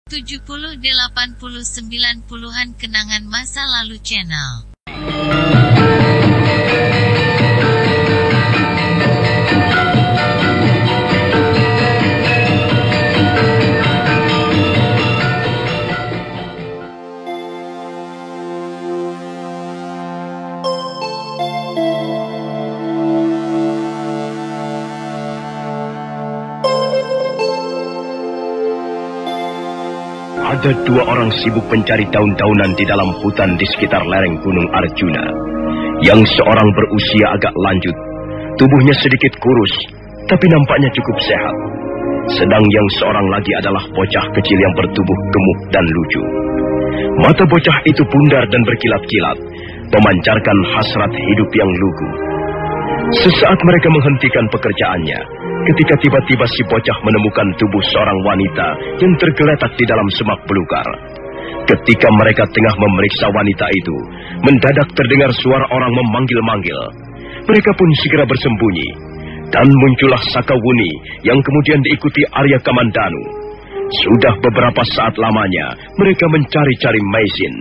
70, 80, 90-an kenangan masa lalu channel. Ada dua orang sibuk mencari daun-daunan di dalam hutan di sekitar lereng Gunung Arjuna. Yang seorang berusia agak lanjut, tubuhnya sedikit kurus, tapi nampaknya cukup sehat. Sedang yang seorang lagi adalah bocah kecil yang bertubuh gemuk dan lucu. Mata bocah itu pundar dan berkilat-kilat, memancarkan hasrat hidup yang lugu. Sesaat mereka menghentikan pekerjaannya, ketika tiba-tiba si bocah menemukan tubuh seorang wanita yang tergeletak di dalam semak belukar. Ketika mereka tengah memeriksa wanita itu, mendadak terdengar suara orang memanggil-manggil. Mereka pun segera bersembunyi, dan muncullah Sakawuni yang kemudian diikuti Arya Kamandanu. Sudah beberapa saat lamanya, mereka mencari-cari Maisin.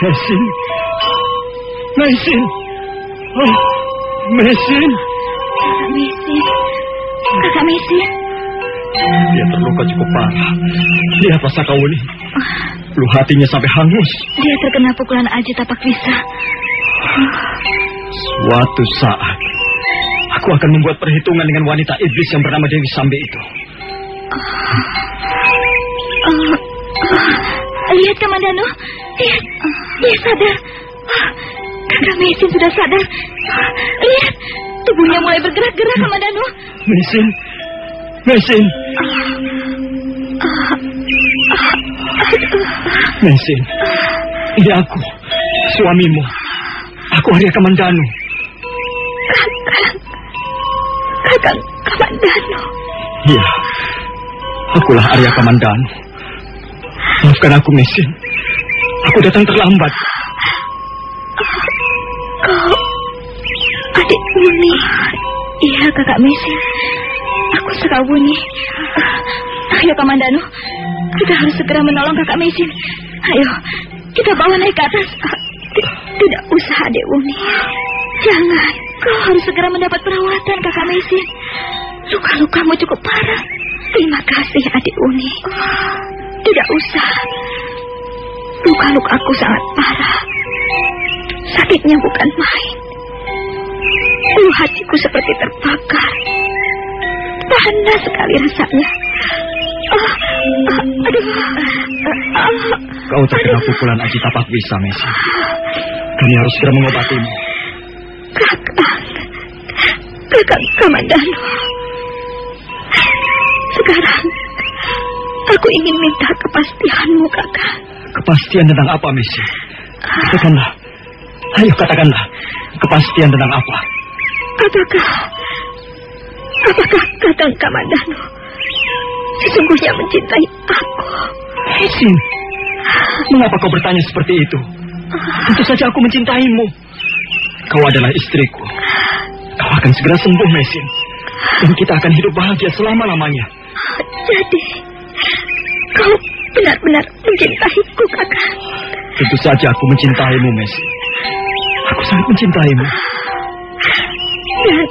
Maisin. Maisin. Oh, Maisin. Kakak Maisin. Dia terluka cukup parah. Lihatlah Sakawuni. Luka hatinya sampai hangus. Dia terkena pukulan Aji Tapak Wisa. Suatu saat, aku akan membuat perhitungan dengan wanita iblis yang bernama Dewi Sambi itu. Lihat Kamandanu. Lihat, dia sadar. Kakak Maisin sudah sadar. Lihat, tubuhnya mulai bergerak-gerak, Kamandanu. Maisin, Maisin. Maisin, ini aku, suamimu. Aku Arya Kamandanu. Kakak Kamandanu. Iya, akulah Arya Kamandanu. Maafkan aku, Maisin. Aku datang terlambat. Kau adik Wuni. Iya, Kakak Maisin. Aku Sakawuni. Ayo, Kamandanu. Kita harus segera menolong Kakak Maisin. Ayo, kita bawa naik ke atas. Tidak usah, adik Wuni. Jangan. Kau harus segera mendapat perawatan, Kakak Maisin. Luka-lukamu cukup parah. Terima kasih, adik Wuni. Tidak usah. Luka-lukaku sangat parah. Sakitnya bukan main. Hatiku seperti terbakar. Panas sekali rasanya. Kau terkena pukulan Aji Tapak Wisa, Maisin. Kami harus segera mengobatimu. Kakak Kamandanu. Sekarang aku ingin minta kepastianmu, Kakak. Kepastian tentang apa, Maisin? Katakanlah. Ayo katakanlah. Kepastian tentang apa? Apakah Kakang Kamandanu sesungguhnya mencintai aku? Maisin, mengapa kau bertanya seperti itu? Tentu saja aku mencintaimu. Kau adalah istriku. Kau akan segera sembuh, Maisin. Dan kita akan hidup bahagia selama-lamanya. Jadi, kau benar-benar mencintaiku, Kakak? Tentu saja aku mencintaimu, Maisin. Aku sangat mencintaimu. Dan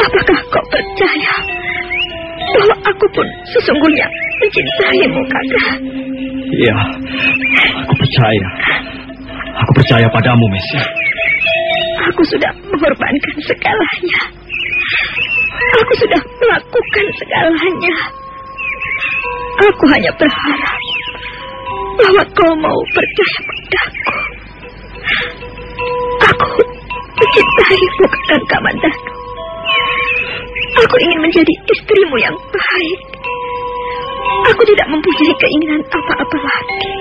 apakah kau percaya bahwa aku pun sesungguhnya mencintaimu, Kakak? Iya, aku percaya. Aku percaya padamu, Maisin. Aku sudah mengorbankan segalanya. Aku sudah melakukan segalanya. Aku hanya berharap bahwa kau mau percaya padaku. Aku mencintaimu, Kakang Kamandanu. Aku ingin menjadi istrimu yang baik. aku tidak mempunyai keinginan apa-apa lagi.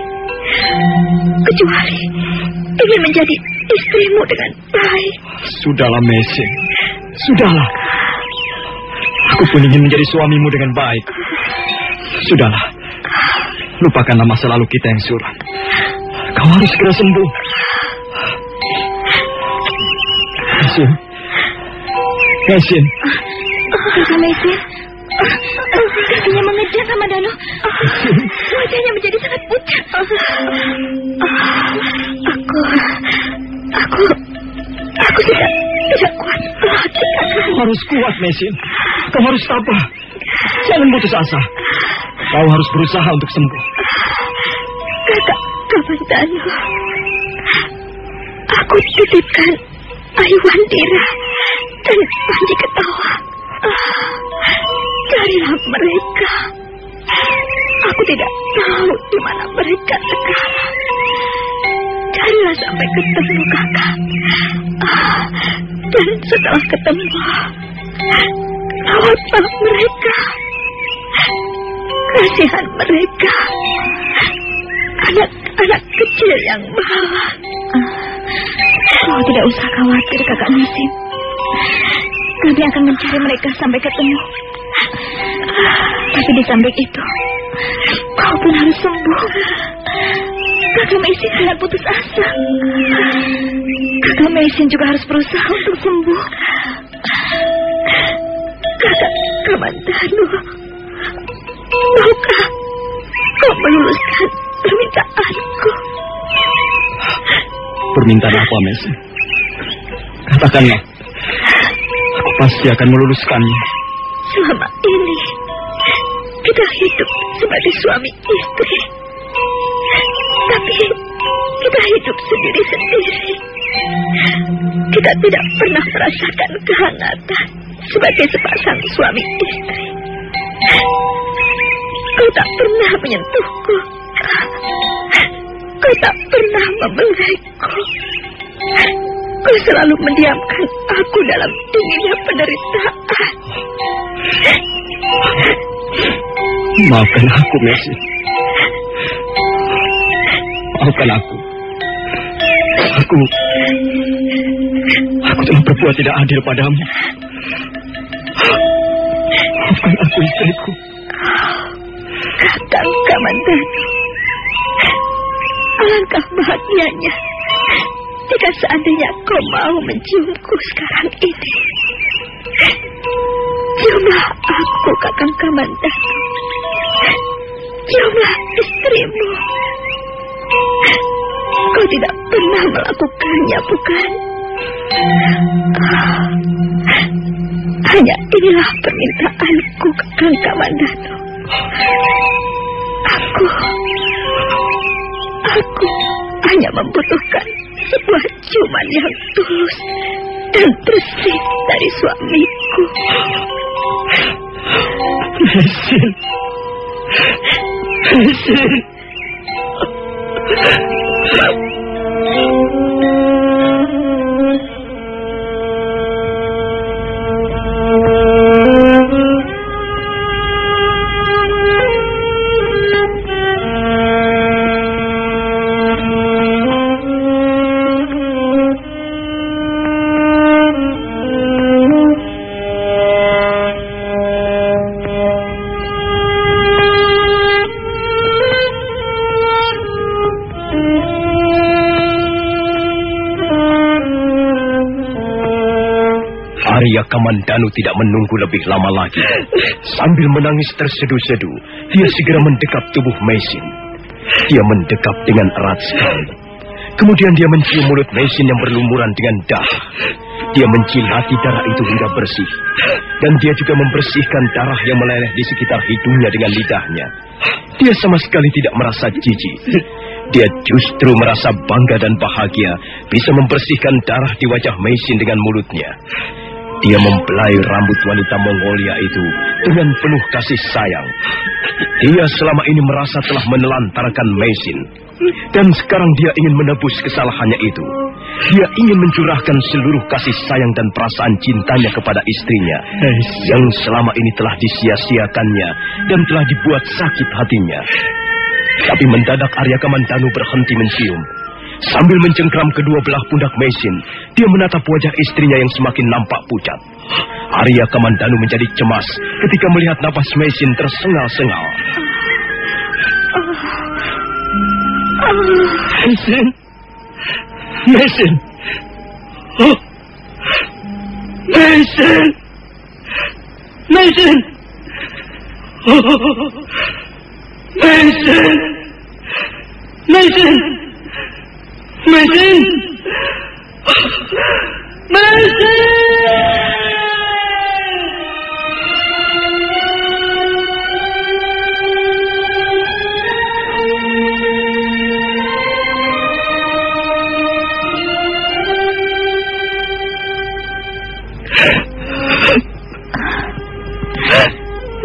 Kecuali ingin menjadi istrimu dengan baik. Sudahlah, Mesin. Sudahlah. Aku pun ingin menjadi suamimu dengan baik. Sudahlah. Lupakanlah masa lalu kita yang suram. Kau harus segera sembuh. Mesin. Mesin. Kakak Mesin. Kakinya mengejar sama Danu. Wajahnya menjadi sangat pucat. Aku tidak kuat lagi. Kau harus kuat, Mesin. Kau harus tabah. Jangan putus asa. Kau harus berusaha untuk sembuh. Kakak Danu. Aku titipkan Aiwandira dan Panji Ketawa. Carilah mereka. Aku tidak tahu di mana mereka sekarang. Carilah sampai ketemu, Kakak. Dan setelah ketemu, rawatlah mereka. Kasihan mereka. Anak-anak kecil yang malang. Kau tidak usah khawatir, Kakak Mesin. Kami akan mencari mereka sampai ketemu. Tapi di samping itu, kau pun harus sembuh. Kakak Mesin sangat putus asa. Kakak Mesin juga harus berusaha untuk sembuh. Kakak Kamandanu, maukah kau meluluskan permintaanku? Permintaan apa, Mesin? Katakanlah. Aku pasti akan meluluskannya. Selama ini kita hidup sebagai suami istri. Tapi kita hidup sendiri-sendiri. Kita tidak pernah merasakan kehangatan sebagai sepasang suami istri. Kau tak pernah menyentuhku. Kau tak pernah membelaiku. Kau selalu mendiamkan aku dalam dinginnya penderitaan. Maafkan aku, Mesin. Maafkan aku. Aku telah berbuat tidak adil padamu. Maafkan aku, istriku. Kakang Kamandanu, alangkah bahagianya jika seandainya kau mau menciumku sekarang ini. Ciumlah aku, Kakang Kamandanu. Ciumlah istrimu. Kau tidak pernah melakukannya, bukan? Hanya inilah permintaanku, Kakang Kamandanu. Aku hanya membutuhkan sebuah ciuman yang tulus dan bersih dari suamiku. Mesin. Mesin. Arya Kamandanu tidak menunggu lebih lama lagi. Sambil menangis terseduh-seduh, dia segera mendekap tubuh Mesin. Dia mendekap dengan erat sekali. Kemudian dia mencium mulut Mesin yang berlumuran dengan darah. Dia mencilati darah itu hingga bersih. Dan dia juga membersihkan darah yang meleleh di sekitar hidungnya dengan lidahnya. Dia sama sekali tidak merasa jijik. Dia justru merasa bangga dan bahagia bisa membersihkan darah di wajah Mesin dengan mulutnya. Dia membelai rambut wanita Mongolia itu dengan penuh kasih sayang. Dia selama ini merasa telah menelantarkan Mesin. Dan sekarang dia ingin menebus kesalahannya itu. Dia ingin mencurahkan seluruh kasih sayang dan perasaan cintanya kepada istrinya yang selama ini telah disia-siakannya dan telah dibuat sakit hatinya. Tapi mendadak Arya Kamandanu berhenti mencium. Sambil mencengkram kedua belah pundak Meisin, dia menatap wajah istrinya yang semakin nampak pucat. Arya Kamandanu menjadi cemas ketika melihat napas Meisin tersengal-sengal. Meisin. Meisin. Oh. Meisin. Meisin. Oh. Meisin. Meisin. Meisin. Meisin.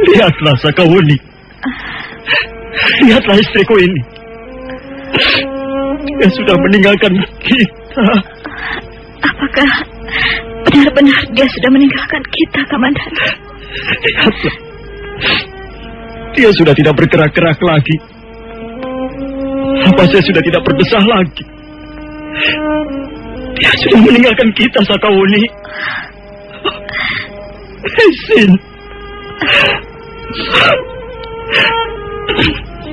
Lihatlah Sakawuni. Lihatlah istriku ini. Dia sudah meninggalkan kita. Apakah benar-benar dia sudah meninggalkan kita, Kamandanu? Lihatlah. Dia sudah tidak bergerak-gerak lagi. Apa saya sudah tidak berdesah lagi. Dia sudah meninggalkan kita, Sakawuni. Meisin.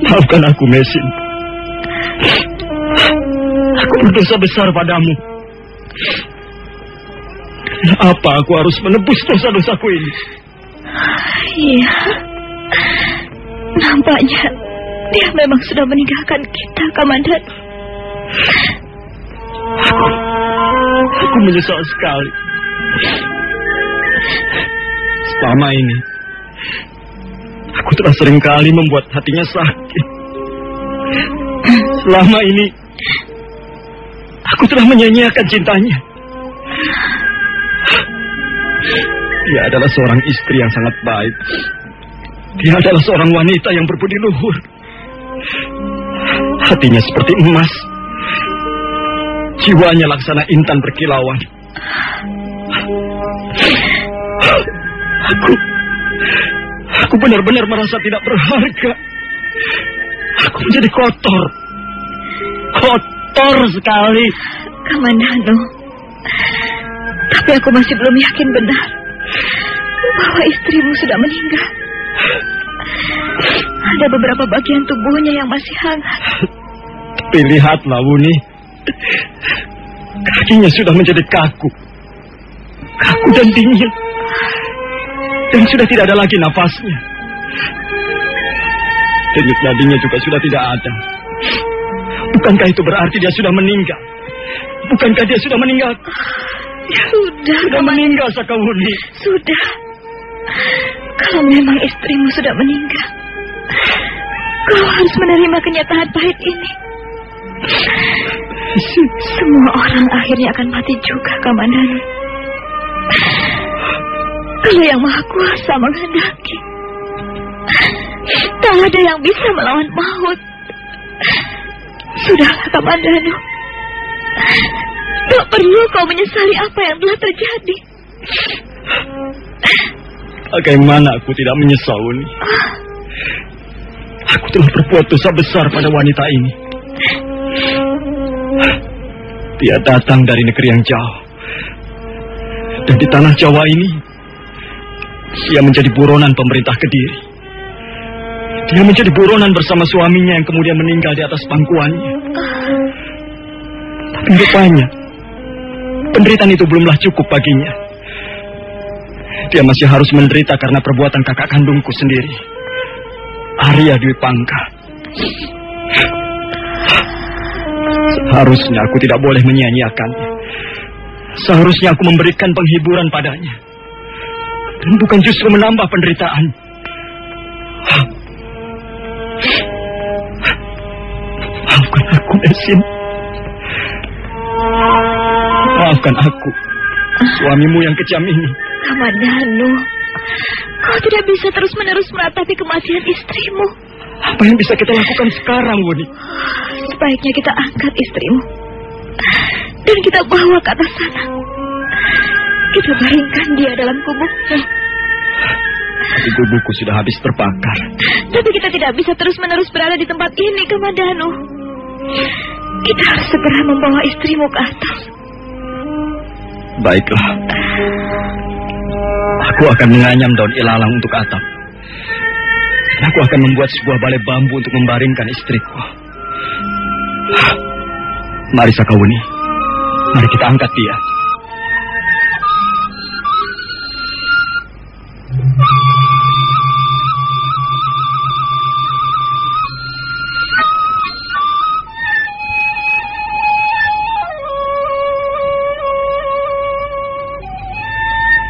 Maafkan aku, Meisin. Aku berdosa besar padamu. Kenapa aku harus menebus dosa-dosaku ini? Iya. Nampaknya dia memang sudah meninggalkan kita, Kamandanu. Aku menyesal sekali. Selama ini aku telah seringkali membuat hatinya sakit. Selama ini aku telah menyia-nyiakan cintanya. Dia adalah seorang istri yang sangat baik. Dia adalah seorang wanita yang berbudi luhur. Hatinya seperti emas. Jiwanya laksana intan berkilauan. Aku benar-benar merasa tidak berharga. Aku menjadi kotor. Kotor sekali. Kamandanu, tapi aku masih belum yakin benar bahwa istrimu sudah meninggal. Ada beberapa bagian tubuhnya yang masih hangat. Tapi lihatlah, Wuni. Kakinya sudah menjadi kaku. Kaku dan dingin. Dan sudah tidak ada lagi nafasnya. Denyut nadinya juga sudah tidak ada. Bukankah itu berarti dia sudah meninggal? Bukankah dia sudah meninggal? Sudah meninggal, Sakawuni. Sudah. Kalau memang istrimu sudah meninggal, kau harus menerima kenyataan pahit ini. Semua orang akhirnya akan mati juga, Kamandanu. Kalau yang Maha Kuasa menghendaki, tak ada yang bisa melawan maut. Sudahlah, Kamandanu. Tak perlu kau menyesali apa yang telah terjadi. Bagaimana aku tidak menyesal, Wuni? Aku telah berbuat dosa besar pada wanita ini. Dia datang dari negeri yang jauh. Dan di tanah Jawa ini, dia menjadi buronan pemerintah Kediri. Dia menjadi buronan bersama suaminya yang kemudian meninggal di atas pangkuannya. Tapi rupanya, penderitaan itu belumlah cukup baginya. Dia masih harus menderita karena perbuatan kakak kandungku sendiri, Arya Dwi Pangka. Seharusnya aku tidak boleh menyia-nyiakannya. Seharusnya aku memberikan penghiburan padanya. Dan bukan justru menambah penderitaan. Maafkan aku, Meisin. Maafkan aku, suamimu yang kejam ini. Kamandanu, kau tidak bisa terus-menerus meratapi kematian istrimu. Apa yang bisa kita lakukan sekarang, Wuni? Sebaiknya kita angkat istrimu dan kita bawa ke atas sana. Kita baringkan dia dalam kubuknya. Tapi gubukku sudah habis terbakar. Tapi kita tidak bisa terus-menerus berada di tempat ini, Kamandanu. Kita harus segera membawa istrimu ke atas. Baiklah. Aku akan menganyam daun ilalang untuk atap. Dan aku akan membuat sebuah balai bambu untuk membaringkan istriku. Mari Sakawuni. Mari kita angkat dia.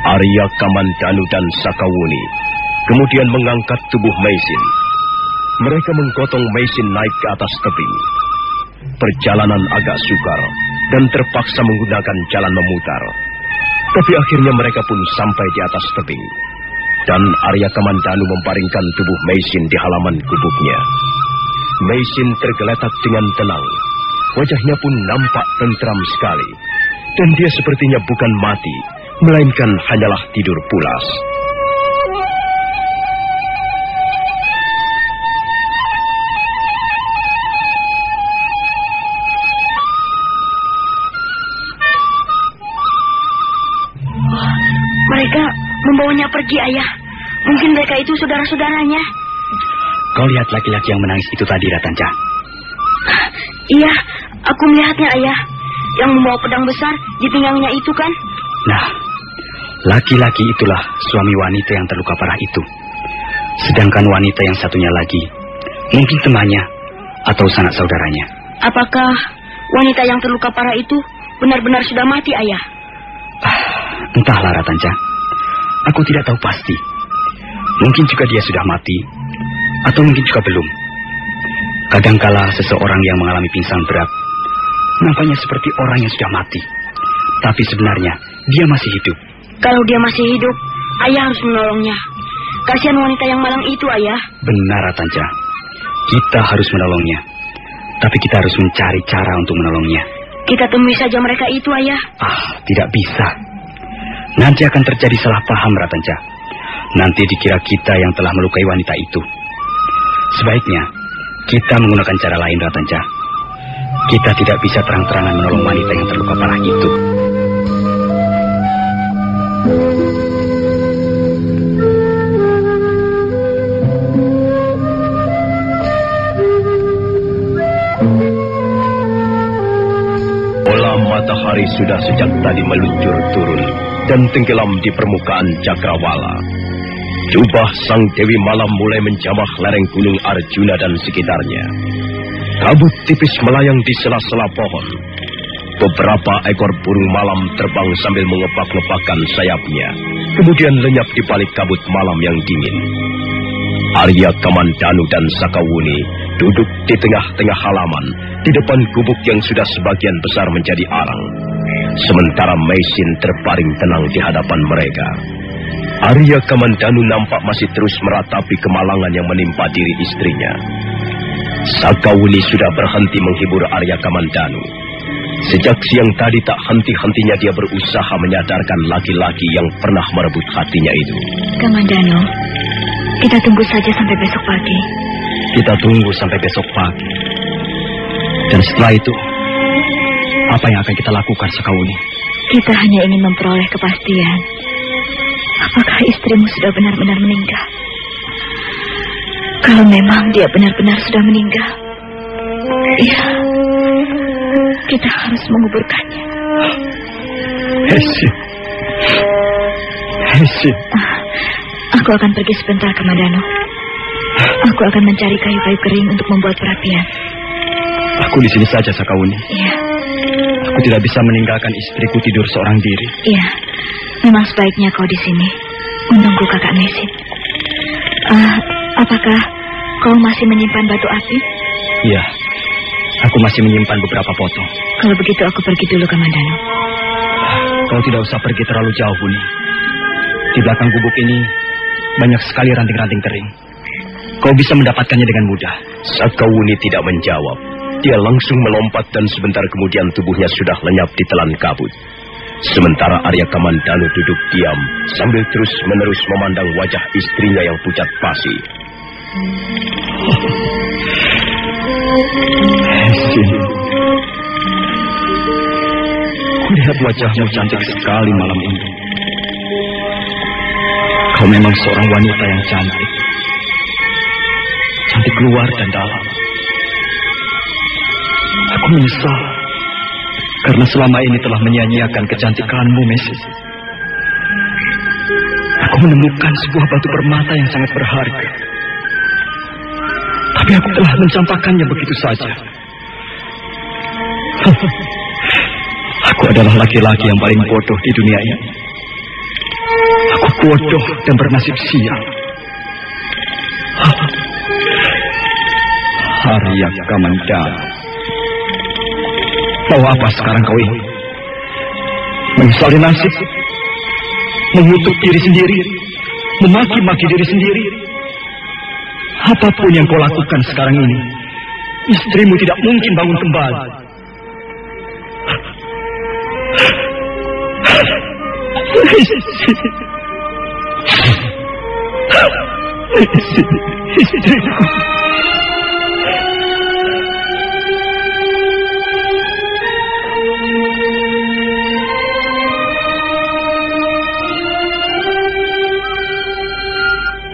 Arya Kamandanu dan Sakawuni kemudian mengangkat tubuh Meisin. Mereka menggotong Meisin naik ke atas tebing. Perjalanan agak sukar dan terpaksa menggunakan jalan memutar. Tapi akhirnya mereka pun sampai di atas tebing. Dan Arya Kamandanu membaringkan tubuh Meisin di halaman gubuknya. Meisin tergeletak dengan tenang. Wajahnya pun nampak tentram sekali. Dan dia sepertinya bukan mati, melainkan hanyalah tidur pulas. Mereka membawanya pergi, Ayah. Mungkin mereka itu saudara-saudaranya. Kau lihat laki-laki yang menangis itu tadi, Ratanca? Iya, aku melihatnya, Ayah. Yang membawa pedang besar di pinggangnya itu kan? Nah, laki-laki itulah suami wanita yang terluka parah itu. Sedangkan wanita yang satunya lagi mungkin temannya atau sanak saudaranya. Apakah wanita yang terluka parah itu benar-benar sudah mati, Ayah? Entahlah, Ratanca. Aku tidak tahu pasti. Mungkin juga dia sudah mati, atau mungkin juga belum. Kadangkala seseorang yang mengalami pingsan berat nampaknya seperti orang yang sudah mati, tapi sebenarnya dia masih hidup. Kalau dia masih hidup, Ayah harus menolongnya. Kasihan wanita yang malang itu, Ayah. Benar, Ratanca. Kita harus menolongnya. Tapi kita harus mencari cara untuk menolongnya. Kita temui saja mereka itu, Ayah. Tidak bisa. Nanti akan terjadi salah paham, Ratanca. Nanti dikira kita yang telah melukai wanita itu. Sebaiknya kita menggunakan cara lain, Ratanca. Kita tidak bisa terang-terangan menolong wanita yang terluka parah itu. Bola matahari sudah sejak tadi meluncur turun dan tenggelam di permukaan Cakrawala. Jubah sang Dewi Malam mulai menjamah lereng Gunung Arjuna dan sekitarnya. Kabut tipis melayang di sela-sela pohon. Beberapa ekor burung malam terbang sambil mengepak-ngepakkan sayapnya, kemudian lenyap di balik kabut malam yang dingin. Arya Kamandanu dan Sakawuni duduk di tengah-tengah halaman, di depan gubuk yang sudah sebagian besar menjadi arang. Sementara Meisin terbaring tenang di hadapan mereka. Arya Kamandanu nampak masih terus meratapi kemalangan yang menimpa diri istrinya. Sakawuni sudah berhenti menghibur Arya Kamandanu. Sejak siang tadi tak henti-hentinya dia berusaha menyadarkan laki-laki yang pernah merebut hatinya itu. Kamandanu, kita tunggu saja sampai besok pagi. Kita tunggu sampai besok pagi. Dan setelah itu, apa yang akan kita lakukan, Sakawuni? Kita hanya ingin memperoleh kepastian. Apakah istrimu sudah benar-benar meninggal? Kalau memang dia benar-benar sudah meninggal, ya, kita harus menguburkannya. Hesin. Aku akan pergi sebentar, Kamandanu. Aku akan mencari kayu-kayu kering untuk membuat perapian. Aku di sini saja, Sakawuni. Iya. Aku tidak bisa meninggalkan istriku tidur seorang diri. Iya, memang sebaiknya kau di sini menunggu kakak Meisin. Apakah kau masih menyimpan batu api? Iya, aku masih menyimpan beberapa potong. Kalau begitu aku pergi dulu, Kamandanu. Kau tidak usah pergi terlalu jauh, Buni. Di belakang gubuk ini banyak sekali ranting-ranting kering. Kau bisa mendapatkannya dengan mudah. Sakawuni tidak menjawab. Dia langsung melompat dan sebentar kemudian tubuhnya sudah lenyap di telan kabut. Sementara Arya Kamandanu duduk diam sambil terus-menerus memandang wajah istrinya yang pucat pasi. Kulihat wajahmu cantik sekali malam ini. Kau memang seorang wanita yang cantik. Cantik luar dan dalam. Aku menyesal karena selama ini telah menyia-nyiakan kecantikanmu, Mesis. Aku menemukan sebuah batu permata yang sangat berharga. Tapi aku telah mencampakkannya begitu saja. Aku adalah laki-laki yang paling bodoh di dunia ini. Aku bodoh dan bernasib sial. Arya Kamandanu. Mau apa sekarang kau ini? Menyesali nasib? Mengutuk diri sendiri? Memaki-maki diri sendiri? Apapun yang kau lakukan sekarang ini, istrimu tidak mungkin bangun kembali. Istriku.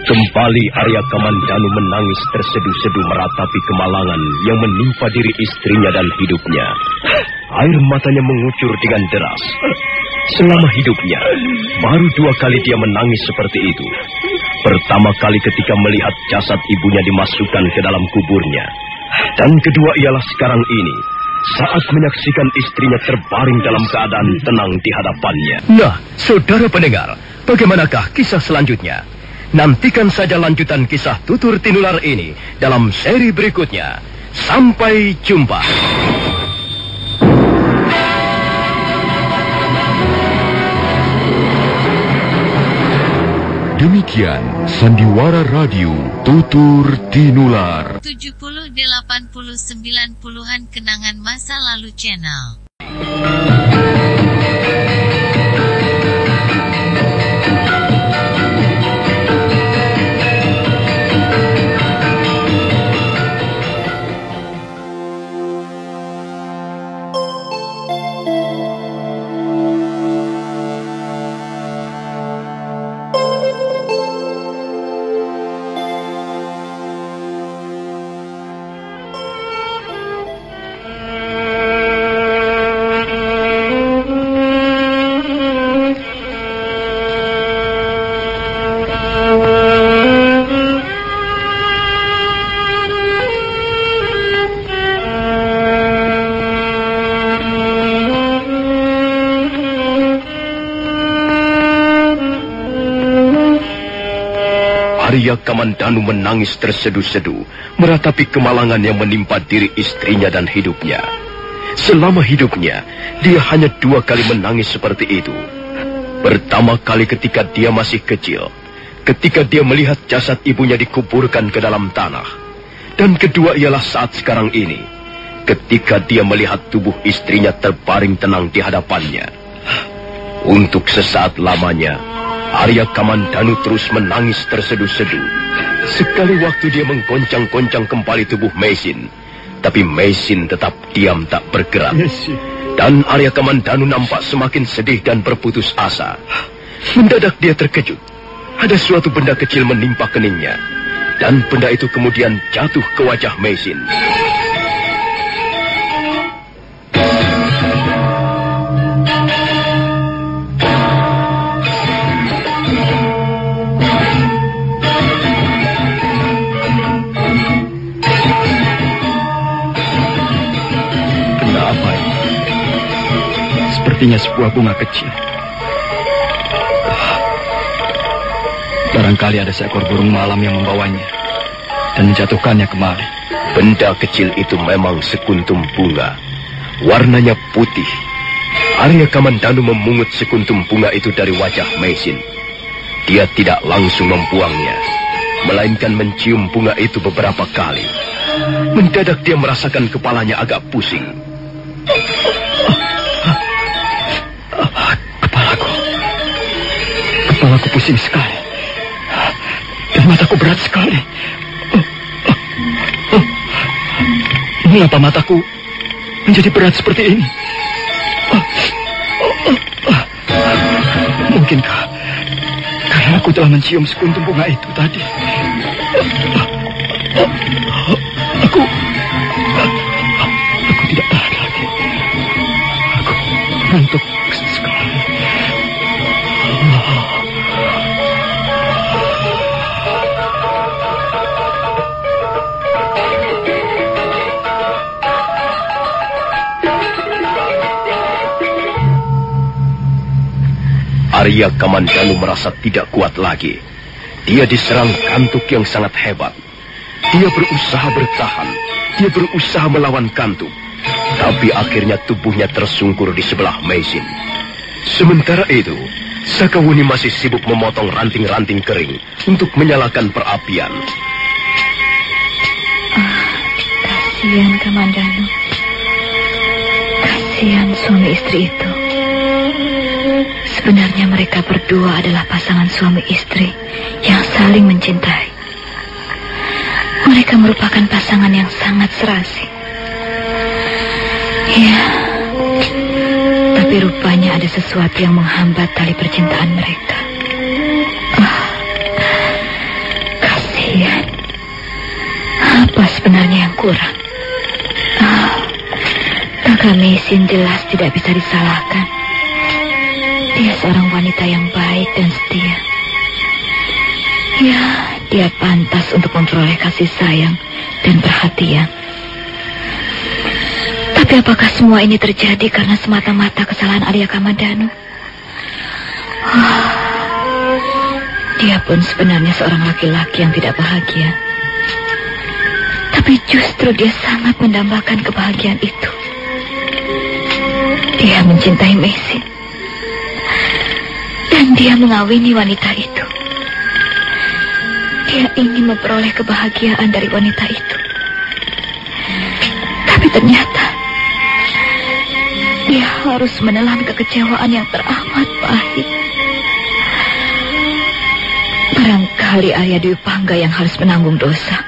Kembali Arya Kamandanu menangis terseduh-seduh meratapi kemalangan yang menimpa diri istrinya dan hidupnya. Air matanya mengucur dengan deras. Selama hidupnya, baru 2 kali dia menangis seperti itu. Pertama kali ketika melihat jasad ibunya dimasukkan ke dalam kuburnya. Dan kedua ialah sekarang ini, saat menyaksikan istrinya terbaring dalam keadaan tenang di hadapannya. Nah, saudara pendengar, bagaimanakah kisah selanjutnya? Nantikan saja lanjutan kisah Tutur Tinular ini dalam seri berikutnya. Sampai jumpa. Demikian Sandiwara Radio Tutur Tinular 70, 80, 90-an kenangan masa lalu channel. Arya Kamandanu menangis terseduh-seduh, meratapi kemalangan yang menimpa diri istrinya dan hidupnya. Selama hidupnya, dia hanya 2 kali menangis seperti itu. Pertama kali ketika dia masih kecil, ketika dia melihat jasad ibunya dikuburkan ke dalam tanah. Dan kedua ialah saat sekarang ini, ketika dia melihat tubuh istrinya terbaring tenang di hadapannya. Untuk sesaat lamanya, Arya Kamandanu terus menangis terseduh-seduh. Sekali waktu dia menggoncang-goncang kembali tubuh Mesin, tapi Mesin tetap diam tak bergerak. Dan Arya Kamandanu nampak semakin sedih dan berputus asa. Mendadak dia terkejut. Ada suatu benda kecil menimpa keningnya, dan benda itu kemudian jatuh ke wajah Mesin. Sepertinya sebuah bunga kecil. Barangkali ada seekor burung malam yang membawanya dan menjatuhkannya kemari. Benda kecil itu memang sekuntum bunga. Warnanya putih. Arya Kamandanu memungut sekuntum bunga itu dari wajah Mesin. Dia tidak langsung membuangnya, melainkan mencium bunga itu beberapa kali. Mendadak dia merasakan kepalanya agak pusing. Kepalaku pusing sekali. Dan mataku berat sekali. Mengapa mataku menjadi berat seperti ini? Mungkinkah karena aku telah mencium sekuntum bunga itu tadi? Aku tidak tahan lagi. Aku ngantuk sekali. Arya Kamandanu merasa tidak kuat lagi. Dia diserang kantuk yang sangat hebat. Dia berusaha bertahan. Dia berusaha melawan kantuk. Tapi akhirnya tubuhnya tersungkur di sebelah mesin. Sementara itu, Sakawuni masih sibuk memotong ranting-ranting kering untuk menyalakan perapian. Kasihan Kamandanu. Kasihan suami istri itu. Sebenarnya mereka berdua adalah pasangan suami istri yang saling mencintai. Mereka merupakan pasangan yang sangat serasi. Ya, tapi rupanya ada sesuatu yang menghambat tali percintaan mereka. Kasihan. Apa sebenarnya yang kurang? Kakak Mesin jelas tidak bisa disalahkan. Dia seorang wanita yang baik dan setia. Ya, dia pantas untuk memperoleh kasih sayang dan perhatian. Tapi apakah semua ini terjadi karena semata-mata kesalahan Arya Kamandanu? Dia pun sebenarnya seorang laki-laki yang tidak bahagia. Tapi justru dia sangat mendambakan kebahagiaan itu. Dia mencintai Mesin. Dan dia mengawini wanita itu. Dia ingin memperoleh kebahagiaan dari wanita itu. Tapi ternyata dia harus menelan kekecewaan yang teramat pahit. Barangkali Arya Dwi Pangga yang harus menanggung dosa.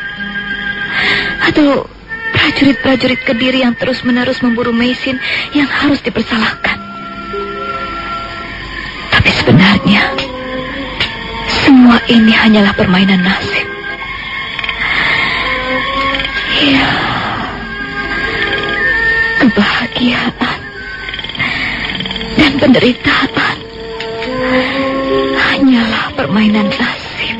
Atau prajurit-prajurit Kediri yang terus-menerus memburu Mesin yang harus dipersalahkan. Tapi sebenarnya semua ini hanyalah permainan nasib. Ya, kebahagiaan dan penderitaan hanyalah permainan nasib.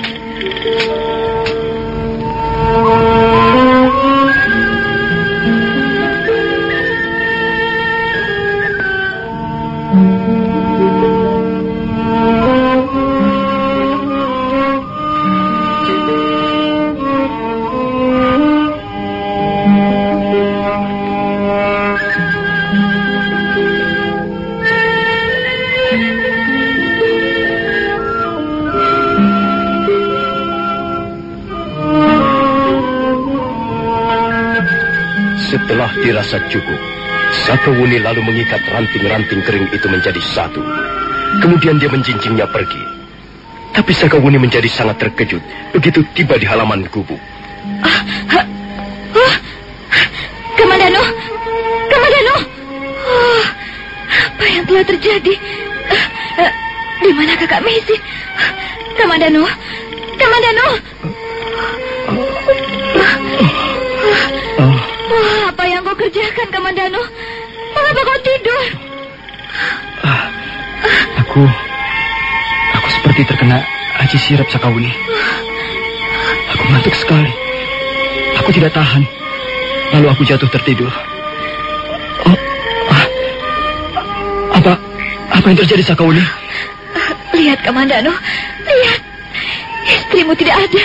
Setelah dirasa cukup, Sakawuni lalu mengikat ranting-ranting kering itu menjadi satu. Kemudian dia menjincingnya pergi. Tapi Sakawuni menjadi sangat terkejut begitu tiba di halaman gubuk. Kamandanu! Kamandanu! Apa yang telah terjadi? Di mana kakak Mesin? Kamandanu! Kamandanu! Apa yang kau kerjakan, Kamandanu? Mengapa kau tidur? Aku seperti terkena aji sirap Sakawuni. Aku ngantuk sekali. Aku tidak tahan. Lalu aku jatuh tertidur. Apa yang terjadi, Sakawuni? Lihat, Kamandanu. Lihat. Istrimu tidak ada.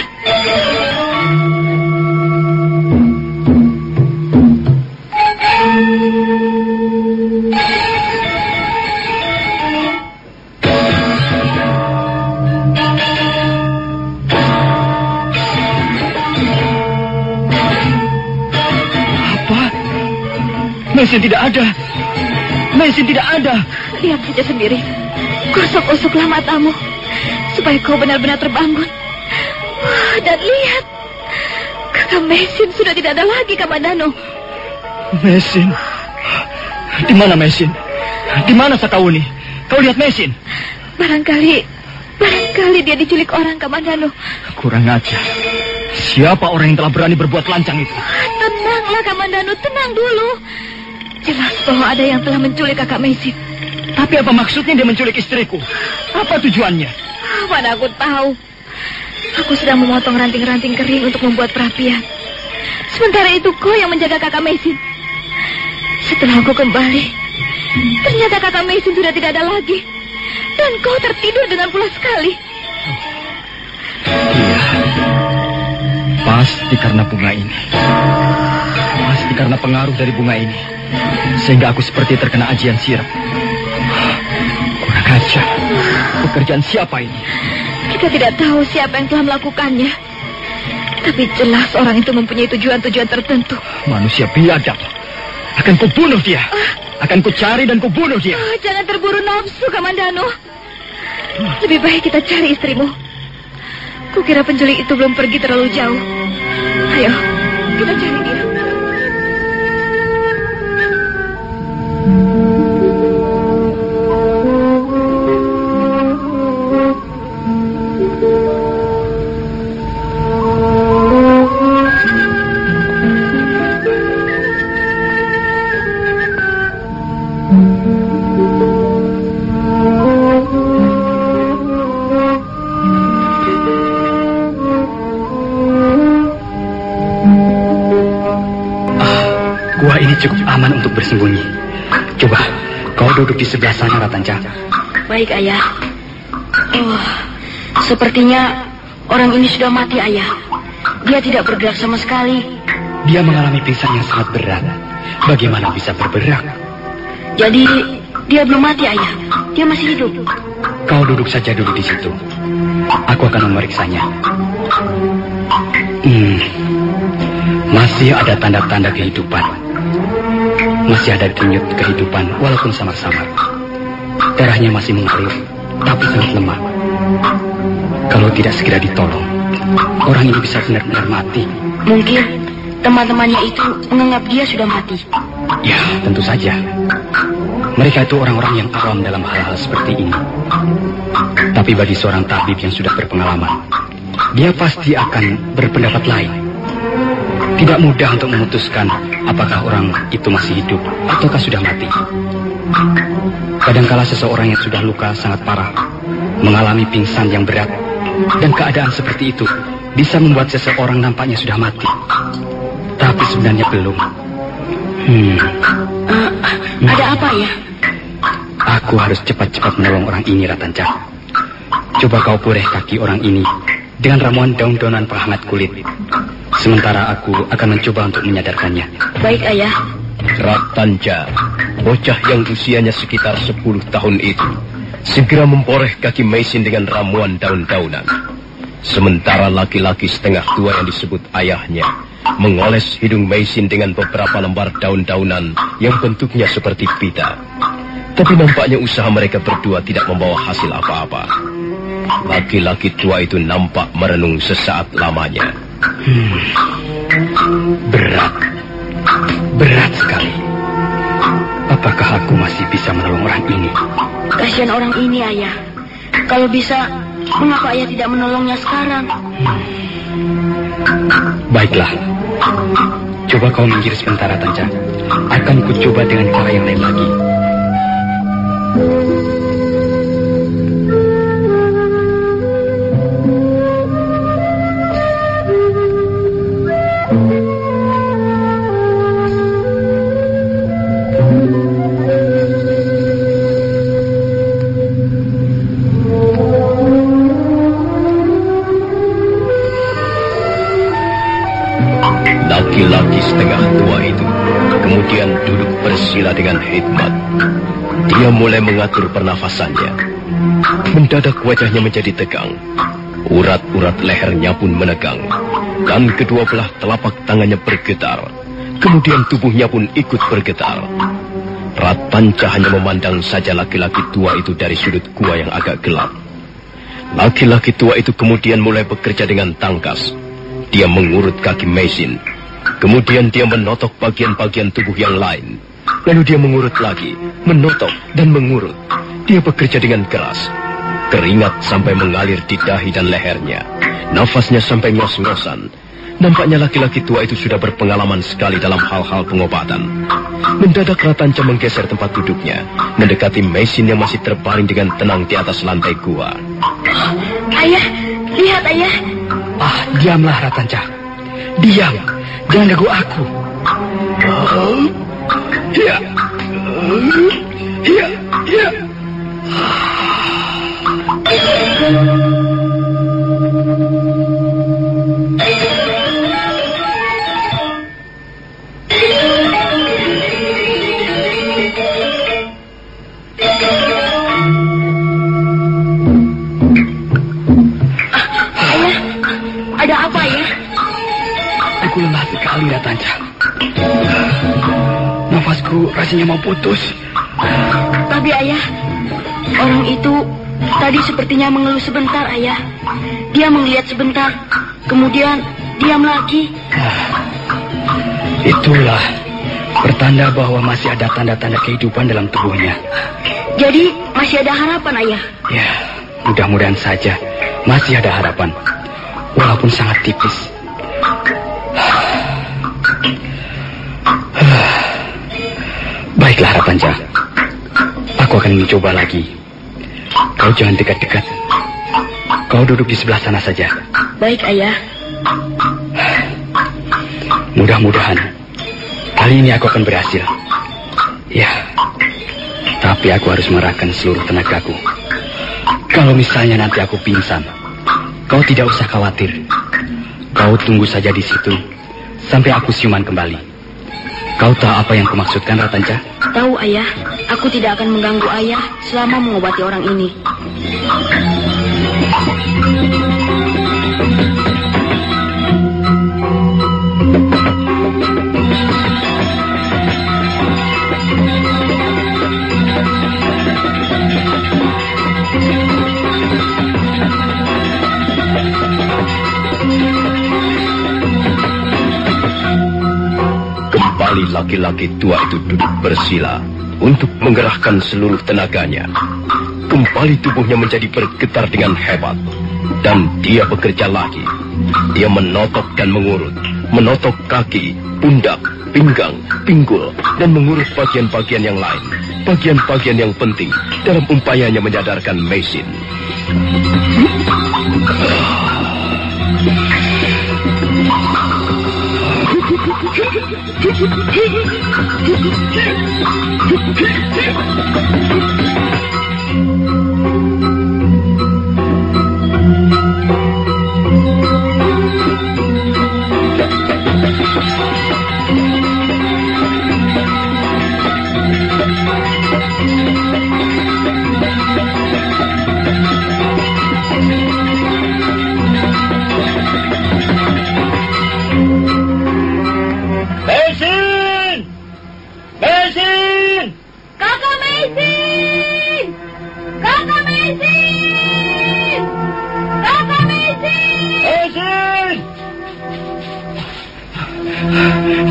Mesin tidak ada. Mesin tidak ada. Lihat saja sendiri. Gosok-gosoklah matamu supaya kau benar-benar terbangun. Dan lihat, kakak Mesin sudah tidak ada lagi, Kamandano. Mesin? Di mana Mesin? Di mana Sakauni? Kau lihat Mesin? Barangkali dia diculik orang, Kamandano. Kurang ajar. Siapa orang yang telah berani berbuat lancang itu? Tenanglah, Kamandano, tenang dulu. Jelas bahwa ada yang telah menculik kakak Mesin. Tapi apa maksudnya dia menculik istriku? Apa tujuannya? Mana aku tahu. Aku sedang memotong ranting-ranting kering untuk membuat perapian. Sementara itu kau yang menjaga kakak Mesin. Setelah aku kembali, ternyata kakak Mesin sudah tidak ada lagi. Dan kau tertidur dengan pulas sekali. Iya. Pasti karena bunga ini. Pasti karena pengaruh dari bunga ini. Sehingga aku seperti terkena ajian sirap. Kurang ajar. Pekerjaan siapa ini? Kita tidak tahu siapa yang telah melakukannya. Tapi jelas orang itu mempunyai tujuan-tujuan tertentu. Manusia biadab. Akan kubunuh dia. Akan kucari dan kubunuh dia. Jangan terburu nafsu, Kamandano. Lebih baik kita cari istrimu. Kukira penculik itu belum pergi terlalu jauh. Ayo, kita cari dia. Cukup aman untuk bersembunyi. Coba, kau duduk di sebelah sana, Ratanca. Baik, Ayah. Oh, sepertinya orang ini sudah mati, Ayah. Dia tidak bergerak sama sekali. Dia mengalami pingsan yang sangat berat. Bagaimana bisa bergerak? Jadi, dia belum mati, Ayah. Dia masih hidup. Kau duduk saja dulu di situ. Aku akan memeriksanya. Masih ada tanda-tanda kehidupan. Masih ada denyut kehidupan walaupun samar-samar. Darahnya masih mengalir, tapi sangat lemah. Kalau tidak segera ditolong, orang ini bisa benar-benar mati. Mungkin teman-temannya itu menganggap dia sudah mati. Ya, tentu saja. Mereka itu orang-orang yang awam dalam hal-hal seperti ini. Tapi bagi seorang tabib yang sudah berpengalaman, dia pasti akan berpendapat lain. Tidak mudah untuk memutuskan apakah orang itu masih hidup ataukah sudah mati. Kadangkala seseorang yang sudah luka sangat parah, mengalami pingsan yang berat, dan keadaan seperti itu bisa membuat seseorang nampaknya sudah mati. Tapi sebenarnya belum. Ada apa ya? Aku harus cepat-cepat menolong orang ini, Ratanca. Coba kau boreh kaki orang ini dengan ramuan daun-daunan penghangat kulit. Sementara aku akan mencoba untuk menyadarkannya. Baik, Ayah. Ratanca, bocah yang usianya sekitar 10 tahun itu, segera memboreh kaki Mesin dengan ramuan daun-daunan. Sementara laki-laki setengah tua yang disebut ayahnya mengoles hidung Mesin dengan beberapa lembar daun-daunan yang bentuknya seperti pita. Tapi nampaknya usaha mereka berdua tidak membawa hasil apa-apa. Laki-laki tua itu nampak merenung sesaat lamanya. Berat sekali. Apakah aku masih bisa menolong orang ini? Kasihan orang ini, Ayah. Kalau bisa, mengapa Ayah tidak menolongnya sekarang? Baiklah. Coba kau minggir sebentar, Ratanca. Akan kucoba dengan cara yang lain lagi. Laki-laki setengah tua itu kemudian duduk bersila dengan hikmat. Dia mulai mengatur pernafasannya. Mendadak wajahnya menjadi tegang. Urat-urat lehernya pun menegang. Dan kedua belah telapak tangannya bergetar. Kemudian tubuhnya pun ikut bergetar. Ratanca hanya memandang saja laki-laki tua itu dari sudut gua yang agak gelap. Laki-laki tua itu kemudian mulai bekerja dengan tangkas. Dia mengurut kaki Meisin. Kemudian dia menotok bagian-bagian tubuh yang lain. Lalu dia mengurut lagi, menotok dan mengurut. Dia bekerja dengan keras. Keringat sampai mengalir di dahi dan lehernya. Nafasnya sampai ngos-ngosan. Nampaknya laki-laki tua itu sudah berpengalaman sekali dalam hal-hal pengobatan. Mendadak Ratanca menggeser tempat duduknya, mendekati Meisin yang masih terbaring dengan tenang di atas lantai gua. Ayah, lihat ayah. Diamlah Ratanca. Diam, jangan ganggu aku. Ya. Ada apa ya? Aku lelah sekali, Ratanca. Nafasku rasanya mau putus. Tapi ayah, orang itu tadi sepertinya mengeluh sebentar, ayah. Dia melihat sebentar, kemudian diam lagi. Itulah pertanda bahwa masih ada tanda-tanda kehidupan dalam tubuhnya. Jadi masih ada harapan, ayah? Ya, mudah-mudahan saja masih ada harapan. Walaupun sangat tipis. Baiklah Ratanca, aku akan mencoba lagi. Kau jangan dekat-dekat. Kau duduk di sebelah sana saja. Baik ayah. Mudah-mudahan kali ini aku akan berhasil. Ya, tapi aku harus mengerahkan seluruh tenagaku. Kalau misalnya nanti aku pingsan, kau tidak usah khawatir. Kau tunggu saja di situ sampai aku siuman kembali. Kau tahu apa yang kumaksudkan, Ratanca? Tahu, ayah. Aku tidak akan mengganggu ayah selama mengobati orang ini. Kembali laki-laki tua itu duduk bersila untuk menggerahkan seluruh tenaganya. Kembali tubuhnya menjadi bergetar dengan hebat. Dan dia bekerja lagi. Dia menotok dan mengurut. Menotok kaki, pundak, pinggang, pinggul, dan mengurut bagian-bagian yang lain. Bagian-bagian yang penting dalam upayanya menyadarkan Meisin.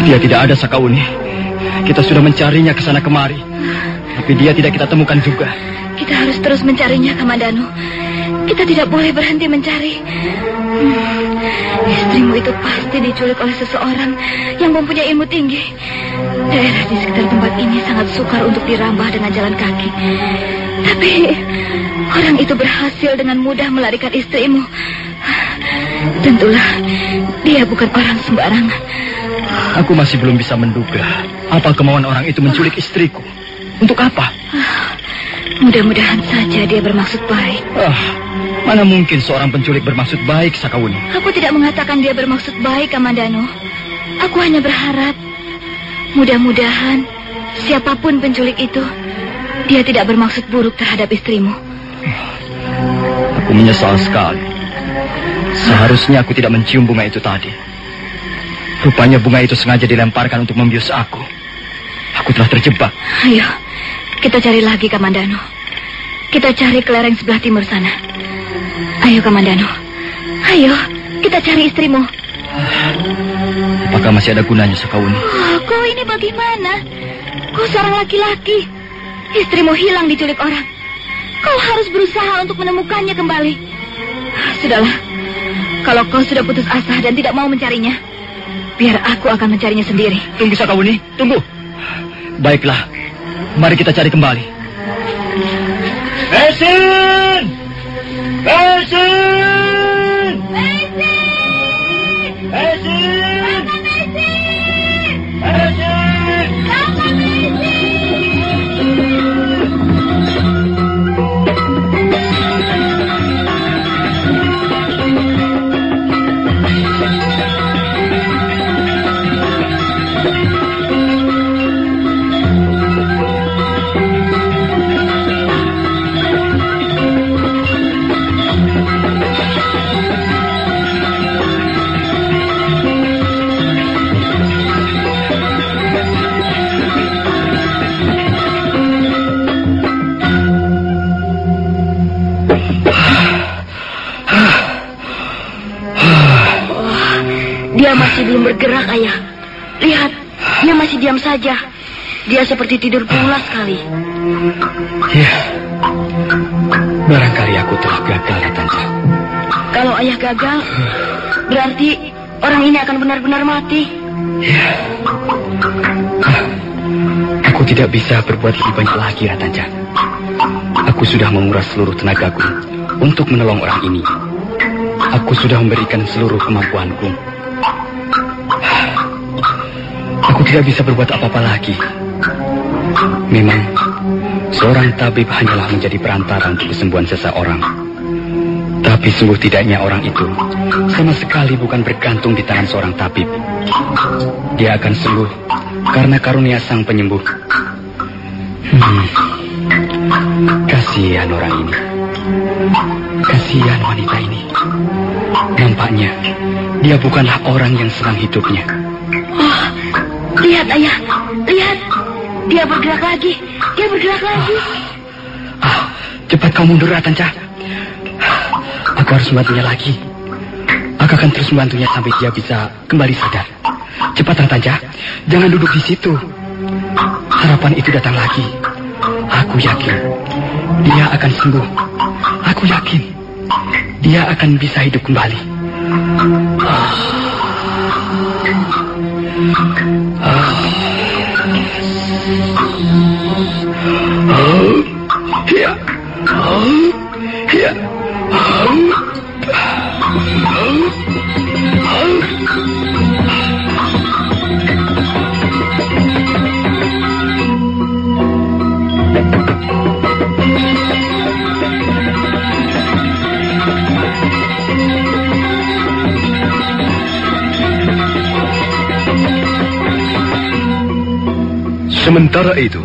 Dia tidak ada, Sakauni. Kita sudah mencarinya ke sana kemari, tapi dia tidak kita temukan juga. Kita harus terus mencarinya, Kamandano. Kita tidak boleh berhenti mencari. Istrimu itu pasti diculik oleh seseorang yang mempunyai ilmu tinggi. Daerah di sekitar tempat ini sangat sukar untuk dirambah dengan jalan kaki. Tapi orang itu berhasil dengan mudah melarikan istrimu. Tentulah dia bukan orang sembarangan. Aku masih belum bisa menduga apa kemauan orang itu menculik istriku. Untuk apa? Mudah-mudahan saja dia bermaksud baik. Mana mungkin seorang penculik bermaksud baik, Sakauni? Aku tidak mengatakan dia bermaksud baik, Kamandano. Aku hanya berharap mudah-mudahan siapapun penculik itu, dia tidak bermaksud buruk terhadap istrimu. Aku menyesal sekali. Seharusnya aku tidak mencium bunga itu tadi. Rupanya bunga itu sengaja dilemparkan untuk membius aku. Aku telah terjebak. Ayo, kita cari lagi Kamandano. Kita cari ke lereng sebelah timur sana. Ayo Kamandano. Ayo, kita cari istrimu. Apakah masih ada gunanya, Sakauni? Oh, kau ini bagaimana? Kau seorang laki-laki. Istrimu hilang diculik orang. Kau harus berusaha untuk menemukannya kembali. Sudahlah. Kalau kau sudah putus asa dan tidak mau mencarinya, biar aku akan mencarinya sendiri. Tunggu, Sakauni. Tunggu. Baiklah. Mari kita cari kembali. Mesin! Mesin! Mesin! Mesin! Mesin! Dia masih belum bergerak, Ayah. Lihat, dia masih diam saja. Dia seperti tidur pulas sekali. Ya, barangkali aku telah gagal, Tanja. Kalau Ayah gagal, berarti orang ini akan benar-benar mati. Ya, aku tidak bisa berbuat lebih banyak lagi, Ratanja. Aku sudah menguras seluruh tenagaku untuk menolong orang ini. Aku sudah memberikan seluruh kemampuanku. Aku tidak bisa berbuat apa-apa lagi. Memang, seorang tabib hanyalah menjadi perantara untuk kesembuhan seseorang. Tapi sungguh tidaknya orang itu sama sekali bukan bergantung di tangan seorang tabib. Dia akan sembuh karena karunia sang penyembuh. Kasihan orang ini. Kasihan wanita ini. Nampaknya dia bukanlah orang yang senang hidupnya. Oh, lihat Ayah, lihat. Dia bergerak lagi. Dia bergerak lagi. Cepat kau mundur, Ratanja. Aku harus membantunya lagi. Aku akan terus membantunya sampai dia bisa kembali sadar. Cepat, Ratanja. Jangan duduk di situ. Harapan itu datang lagi. Aku yakin dia akan sembuh. Aku yakin dia akan bisa hidup kembali. Sementara itu,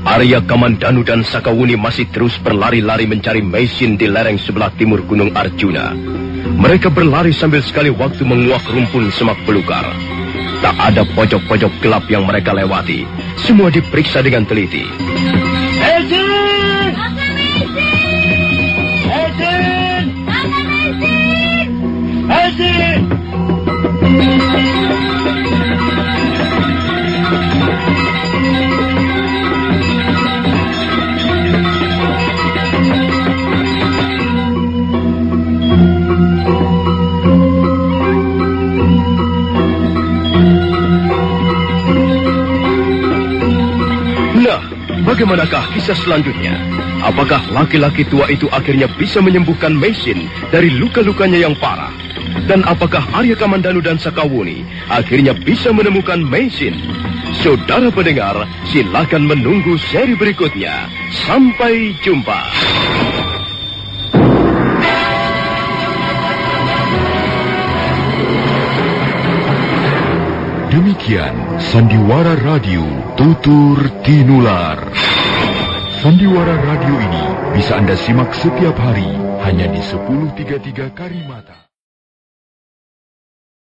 Arya Kamandanu dan Sakawuni masih terus berlari-lari mencari Meisin di lereng sebelah timur Gunung Arjuna. Mereka berlari sambil sekali waktu menguak rumpun semak belukar. Tak ada pojok-pojok gelap yang mereka lewati. Semua diperiksa dengan teliti. Meisin! Meisin! Meisin! Bagaimanakah kisah selanjutnya? Apakah laki-laki tua itu akhirnya bisa menyembuhkan Meisin dari luka-lukanya yang parah? Dan apakah Arya Kamandanu dan Sakawuni akhirnya bisa menemukan Meisin? Saudara pendengar, silakan menunggu seri berikutnya. Sampai jumpa. Demikian Sandiwara Radio Tutur Tinular. Sandiwara Radio ini bisa Anda simak setiap hari hanya di 1033 Karimata.